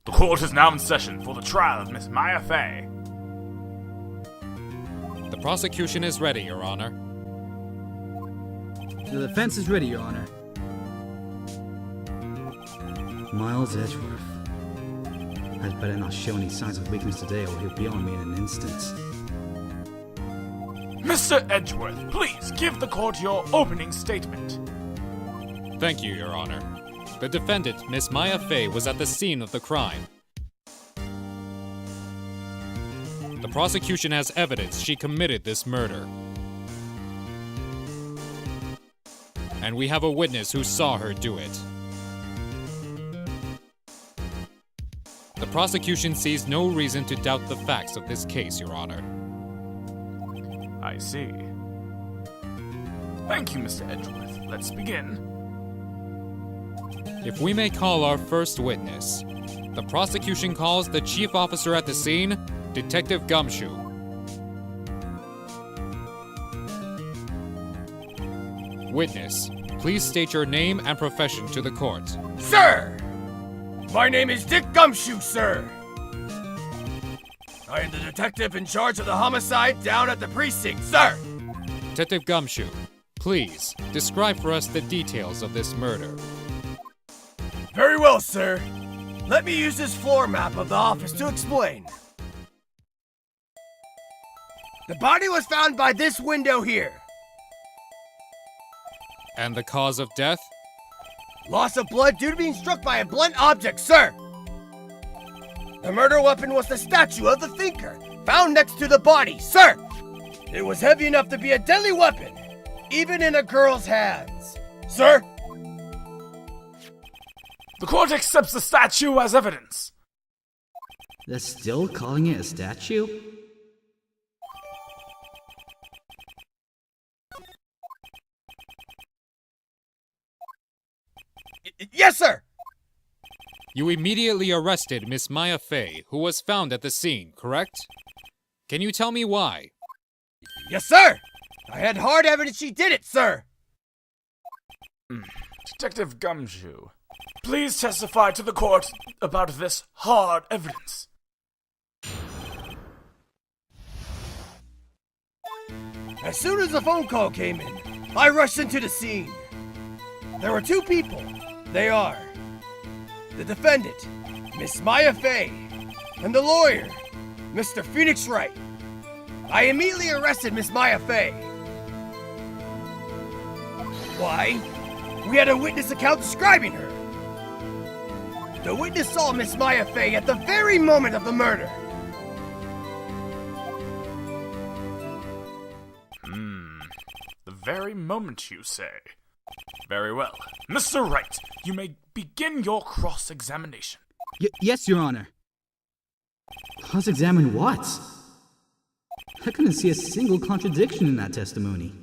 The court is now in session for the trial of Miss Maya Fey. The prosecution is ready, Your Honor. The defense is ready, Your Honor. Miles Edgeworth. I'd better not show any signs of weakness today or he'll be on me in an instant. Mr. Edgeworth, please give the court your opening statement. Thank you, Your Honor. The defendant, Miss Maya Fey, was at the scene of the crime. The prosecution has evidence she committed this murder. And we have a witness who saw her do it. The prosecution sees no reason to doubt the facts of this case, Your Honor. I see. Thank you, Mr. Edgeworth. Let's begin. If we may call our first witness, the prosecution calls the chief officer at the scene, Detective Gumshoe. Witness, please state your name and profession to the court. Sir! My name is Dick Gumshoe, sir! I am the detective in charge of the homicide down at the precinct, sir! Detective Gumshoe, please describe for us the details of this murder. Very well, sir. Let me use this floor map of the office to explain. The body was found by this window here. And the cause of death? Loss of blood due to being struck by a blunt object, sir. The murder weapon was the statue of the thinker, found next to the body, sir. It was heavy enough to be a deadly weapon, even in a girl's hands. Sir? The court accepts the statue as evidence. They're still calling it a statue? Yes, sir! You immediately arrested Miss Maya Fey, who was found at the scene, correct? Can you tell me why? Yes, sir! I had hard evidence she did it, sir! Detective Gumshoe, please testify to the court about this hard evidence. As soon as the phone call came in, I rushed into the scene. There were two people. They are the defendant, Miss Maya Fey, and the lawyer, Mr. Phoenix Wright. I immediately arrested Miss Maya Fey. Why? We had a witness account describing her. The witness saw Miss Maya Fey at the very moment of the murder. The very moment, you say. Very well. Mr. Wright, you may begin your cross-examination. Yes, Your Honor. Cross-examine what? I couldn't see a single contradiction in that testimony.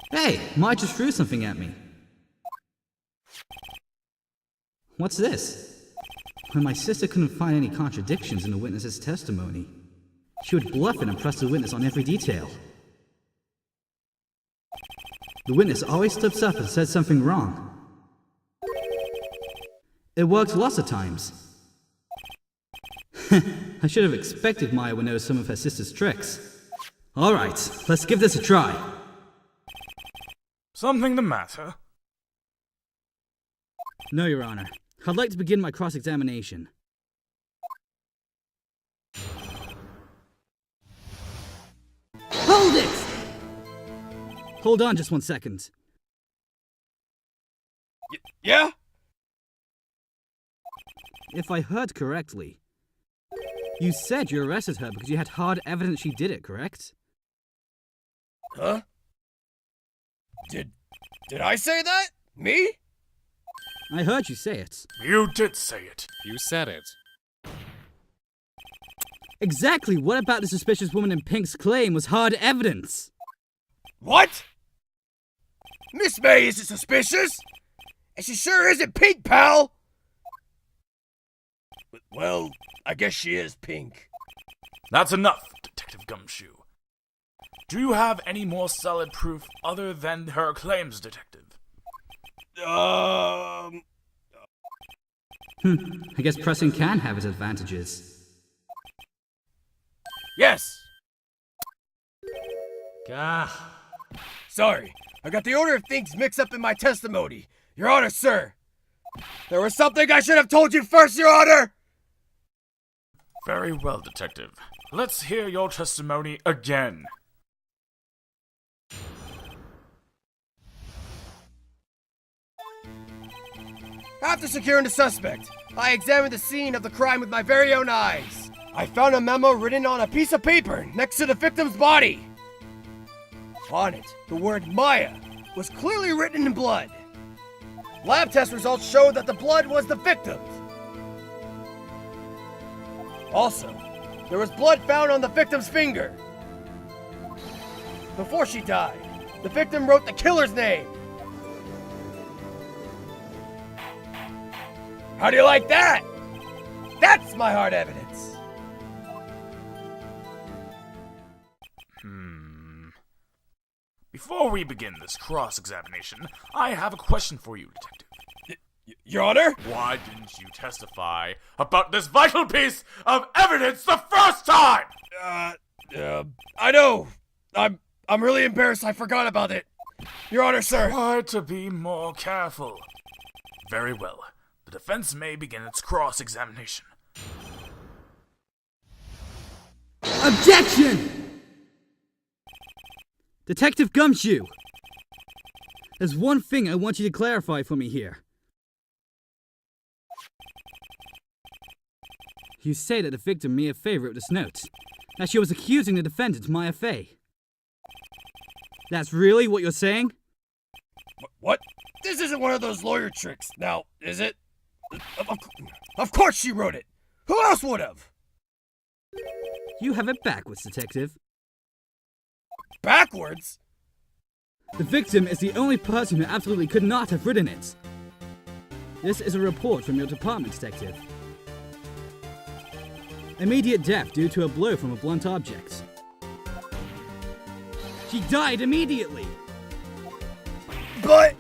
Hey, Maya just threw something at me. What's this? When my sister couldn't find any contradictions in the witness's testimony, she would bluff and impress the witness on every detail. The witness always slips up and says something wrong. It works lots of times. I should have expected Maya would know some of her sister's tricks. Alright, let's give this a try. Something the matter? No, Your Honor. I'd like to begin my cross-examination. Hold it! Hold on just 1 second. Yeah? If I heard correctly, you said you arrested her because you had hard evidence she did it, correct? Huh? Did I say that? Me? I heard you say it. You did say it. You said it. Exactly what about the suspicious woman in pink's claim was hard evidence? What? Miss May isn't suspicious! And she sure isn't pink, pal! Well, I guess she is pink. That's enough, Detective Gumshoe. Do you have any more solid proof other than her claims, Detective? I guess pressing can have its advantages. Yes! Gah. Sorry, I got the order of things mixed up in my testimony. Your Honor, sir! There was something I should have told you first, Your Honor! Very well, Detective. Let's hear your testimony again. After securing the suspect, I examined the scene of the crime with my very own eyes. I found a memo written on a piece of paper next to the victim's body. On it, the word Maya was clearly written in blood. Lab test results showed that the blood was the victim's. Also, there was blood found on the victim's finger. Before she died, the victim wrote the killer's name. How do you like that? That's my hard evidence. Before we begin this cross-examination, I have a question for you, Detective. Your Honor? Why didn't you testify about this vital piece of evidence the first time? I know. I'm really embarrassed I forgot about it. Your Honor, sir. Try to be more careful. Very well. The defense may begin its cross-examination. Objection! Detective Gumshoe! There's one thing I want you to clarify for me here. You say that the victim Mia Fey wrote this note, that she was accusing the defendant Maya Fey. That's really what you're saying? What? This isn't one of those lawyer tricks, now, is it? Of course she wrote it! Who else would have? You have it backwards, Detective. Backwards? The victim is the only person who absolutely could not have written it. This is a report from your department, Detective. Immediate death due to a blow from a blunt object. She died immediately! But...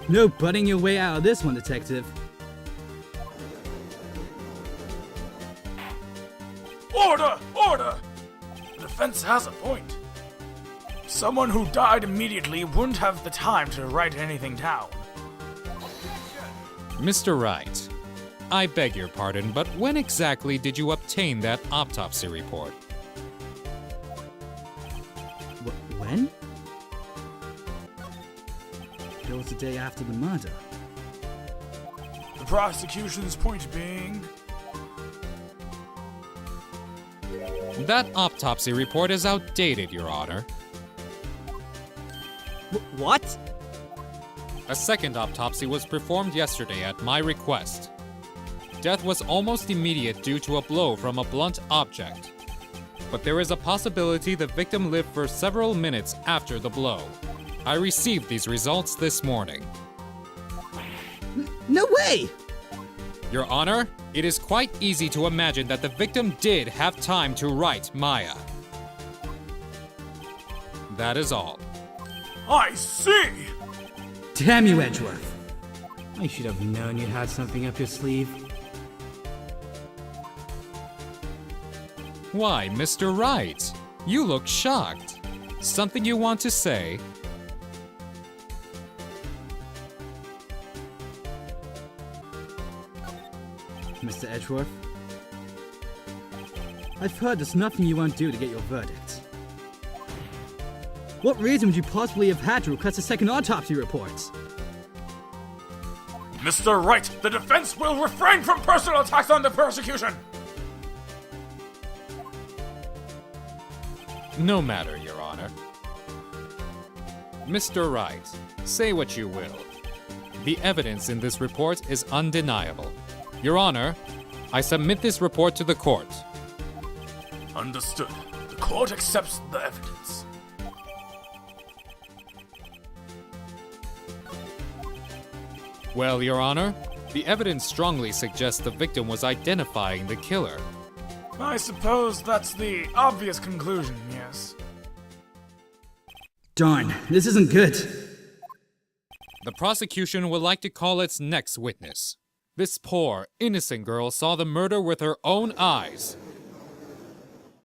No butting your way out of this one, Detective. Order! Order! The defense has a point. Someone who died immediately wouldn't have the time to write anything down. Mr. Wright, I beg your pardon, but when exactly did you obtain that autopsy report? When? It was the day after the murder. The prosecution's point being... That autopsy report is outdated, Your Honor. What? A second autopsy was performed yesterday at my request. Death was almost immediate due to a blow from a blunt object. But there is a possibility the victim lived for several minutes after the blow. I received these results this morning. No way! Your Honor, it is quite easy to imagine that the victim did have time to write Maya. That is all. I see! Damn you, Edgeworth. I should have known you had something up your sleeve. Why, Mr. Wright? You look shocked. Something you want to say? Mr. Edgeworth, I've heard there's nothing you won't do to get your verdict. What reason would you possibly have had to request a second autopsy report? Mr. Wright, the defense will refrain from personal attacks on the prosecution! No matter, Your Honor. Mr. Wright, say what you will. The evidence in this report is undeniable. Your Honor, I submit this report to the court. Understood. The court accepts the evidence. Well, Your Honor, the evidence strongly suggests the victim was identifying the killer. I suppose that's the obvious conclusion, yes. Darn, this isn't good. The prosecution would like to call its next witness. This poor, innocent girl saw the murder with her own eyes.